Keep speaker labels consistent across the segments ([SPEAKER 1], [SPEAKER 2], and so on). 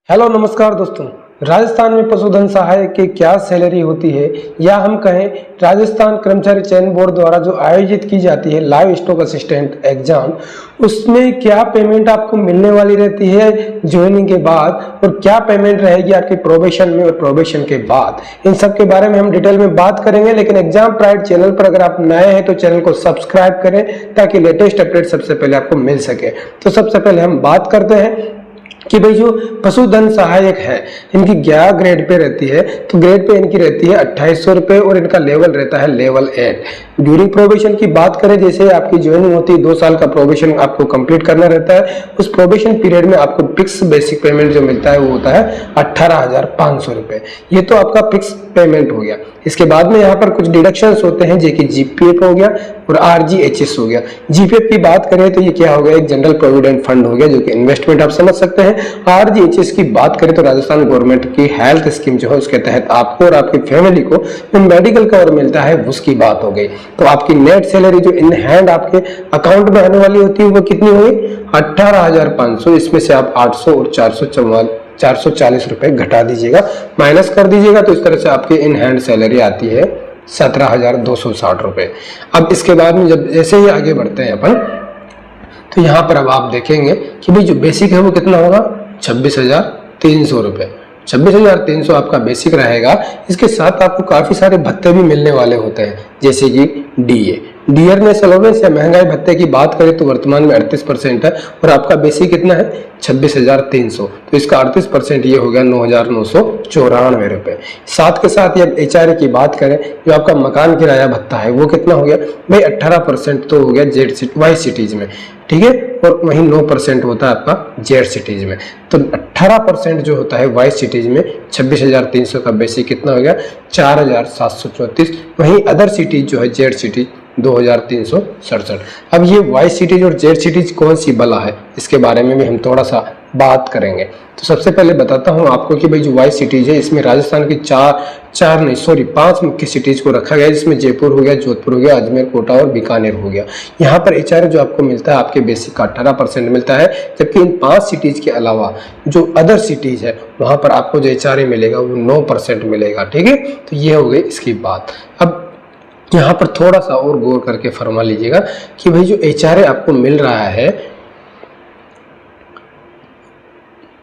[SPEAKER 1] Hello नमस्कार दोस्तों। राजस्थान में पशुधन सहायक की क्या सैलरी होती है, या हम कहें राजस्थान कर्मचारी चयन बोर्ड द्वारा जो आयोजित की जाती है लाइव स्टॉक असिस्टेंट एग्जाम, उसमें क्या पेमेंट आपको मिलने वाली रहती है ज्वाइनिंग के बाद, और क्या पेमेंट रहेगी आपके प्रोबेशन में और प्रोबेशन के बाद, इन सब के बारे में हम डिटेल में बात करेंगे। लेकिन एग्जाम प्राइड चैनल पर अगर आप नए हैं तो चैनल को सब्सक्राइब करें ताकि लेटेस्ट अपडेट सबसे पहले आपको मिल सके। तो सबसे पहले हम बात करते हैं कि भाई जो पशुधन सहायक है इनकी क्या ग्रेड पे रहती है। तो ग्रेड पे इनकी रहती है 2800 रुपए और इनका लेवल रहता है लेवल 8। ड्यूरिंग प्रोबेशन की बात करें, जैसे आपकी ज्वाइनिंग होती है 2 साल का प्रोबेशन आपको कंप्लीट करना रहता है। उस प्रोबेशन पीरियड में आपको फिक्स बेसिक पेमेंट जो मिलता है वो होता है 18,500 रुपए। ये तो आपका फिक्स पेमेंट हो गया। इसके बाद में यहाँ पर कुछ डिडक्शंस होते हैं, जैसे जीपीएफ हो गया और आरजीएचएस हो गया। जीपीएफ की बात करें तो ये क्या हो गया, एक जनरल प्रोविडेंट फंड हो गया जो कि इन्वेस्टमेंट आप समझ सकते हैं। आरजीएचएस की बात करें तो राजस्थान गवर्नमेंट की हेल्थ स्कीम जो है उसके तहत आपको और आपकी फैमिली को जो मेडिकल कवर मिलता है उसकी बात हो गई। तो आपकी नेट सैलरी जो इन हैंड आपके अकाउंट में आने वाली होती है वो कितनी होगी, 18,500। इसमें से आप 800 और 440 रुपए घटा दीजिएगा, माइनस कर दीजिएगा, तो इस तरह से आपकी इन हैंड सैलरी आती है 17,260 रुपए। अब इसके बाद में जब ऐसे ही आगे बढ़ते हैं अपन, तो यहाँ पर अब आप देखेंगे कि भाई जो बेसिक है वो कितना होगा, 26,300 रुपए। 26,300 आपका बेसिक रहेगा। इसके साथ आपको काफी सारे भत्ते भी मिलने वाले होते हैं, जैसे कि डीए, डियरनेस अलाउंस या महंगाई भत्ते की बात करें तो वर्तमान में 38% है और आपका बेसिक कितना है 26,300। तो इसका 38% ये हो गया 9,994 रुपए। साथ के साथ ये एचआरए की बात करें, जो आपका मकान किराया भत्ता है वो कितना हो गया भाई, 18% तो हो गया वाई सिटीज में, ठीक है, और वहीं 9% होता है आपका जेड सिटीज में। तो 18% जो होता है वाई सिटीज में 26,300 का बेसिक कितना हो गया 4,734। वहीं अदर सिटीज जो है जेड सिटीज 2,367। अब ये वाई सिटीज और जेड सिटीज कौन सी बला है, इसके बारे में भी हम थोड़ा सा बात करेंगे। तो सबसे पहले बताता हूं आपको कि भाई जो वाई सिटीज है इसमें राजस्थान की 5 मुख्य सिटीज को रखा गया है, जिसमें जयपुर हो गया, जोधपुर हो गया, अजमेर, कोटा और बीकानेर हो गया। यहाँ पर एचआरए जो आपको मिलता है आपके बेसिक का 18% मिलता है, जबकि इन 5 सिटीज के अलावा जो अदर सिटीज है वहां पर आपको जो एचआरए मिलेगा वो 9% मिलेगा, ठीक है। तो ये हो गई इसकी बात। अब यहाँ पर थोड़ा सा और गौर करके फरमा लीजिएगा कि भाई जो एचआरए आपको मिल रहा है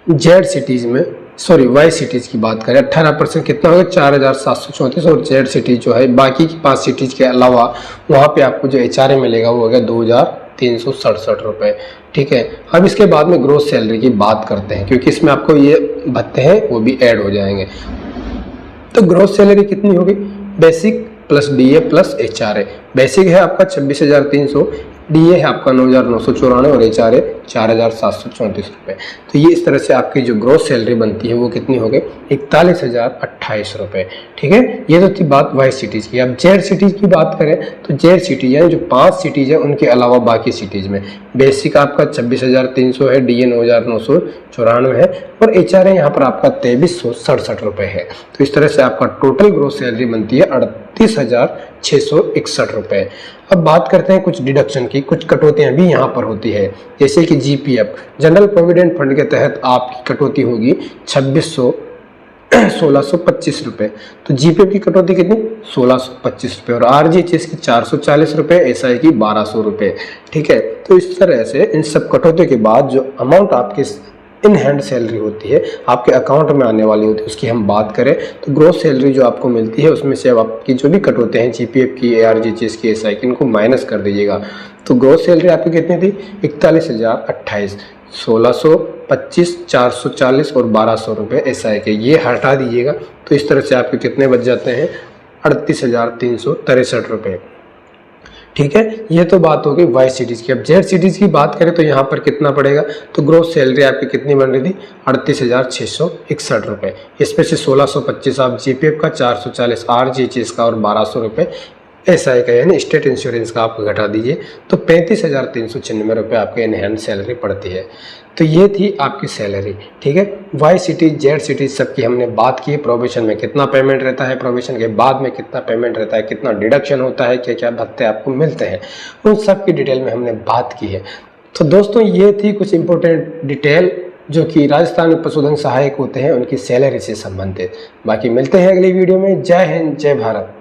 [SPEAKER 1] जेड सिटीज में, सॉरी वाई सिटीज की बात करें, 18% कितना होगा 4,734। और जेड सिटीज जो है बाकी की 5 सिटीज के अलावा वहां पे आपको जो एचआरए मिलेगा वो हो गया 2,367 रुपए, ठीक है। अब इसके बाद में ग्रोस सैलरी की बात करते हैं, क्योंकि इसमें आपको ये भत्ते हैं वो भी ऐड हो जाएंगे। तो ग्रोस सैलरी कितनी होगी, basic plus DA plus HRA. Basic है आपका 26,300, डीए है आपका 9,994 और एचआरए 4,734 रुपए। तो ये इस तरह से आपकी जो ग्रोस सैलरी बनती है वो कितनी हो गई 41,028 रुपए, ठीक है। ये तो थी बात वाई सिटीज की। अब जेड सिटीज की बात करें तो जेड सिटीज है जो 5 सिटीज है उनके अलावा बाकी सिटीज में बेसिक आपका 26,300 है, डीए 9,994 है और एचआरए यहाँ पर आपका 2,367 रुपए है। तो इस तरह से आपका टोटल ग्रोस सैलरी बनती है 38,661 रुपए। अब बात करते हैं कुछ डिडक्शन की, कुछ कटौतियां भी यहाँ पर होती है, जैसे कि जीपीएफ जनरल प्रोविडेंट फंड के तहत आपकी कटौती होगी 1625 रुपए। तो जीपीएफ की कटौती कितनी 1625 रुपए और आरजीएचएस की 440 रुपए, एसआई की 1200 रुपए, ठीक है। तो इस तरह से इन सब कटौती के बाद जो अमाउंट आपके इन हैंड सैलरी होती है आपके अकाउंट में आने वाली होती है उसकी हम बात करें तो ग्रोस सैलरी जो आपको मिलती है उसमें से अब आपकी जो भी कटौते हैं जीपीएफ की, एआरजीएचएस की, एसआई की, इनको माइनस कर दीजिएगा। तो ग्रोस सैलरी आपकी कितनी थी 41,028, 1625, 440 और 1200 रुपये एसआई के, ये हटा दीजिएगा। तो इस तरह से आपके कितने बच जाते हैं 38,363 रुपये, ठीक है। ये तो बात होगी वाई सिटीज की। अब जेड सिटीज की बात करें तो यहाँ पर कितना पड़ेगा, तो ग्रोस सैलरी आपकी कितनी बन रही थी 38,661 रुपये। इसमें से 1625 आप जीपीएफ का, 440 आरजीएचएस का और 1200 रुपये एसआई का यानी स्टेट इंश्योरेंस का आप घटा दीजिए, तो 35,396 रुपये आपके इन हैंड सैलरी पड़ती है। तो ये थी आपकी सैलरी, ठीक है। वाई सिटीज, जेड सिटीज सबकी हमने बात की। प्रोबेशन में कितना पेमेंट रहता है, प्रोबेशन के बाद में कितना पेमेंट रहता है, कितना डिडक्शन होता है, क्या क्या भत्ते आपको मिलते हैं, उन सब की डिटेल में हमने बात की है। तो दोस्तों ये थी कुछ इंपॉर्टेंट डिटेल जो कि राजस्थान में पशुधन सहायक होते हैं उनकी सैलरी से संबंधित। बाकी मिलते हैं अगली वीडियो में। जय हिंद, जय भारत।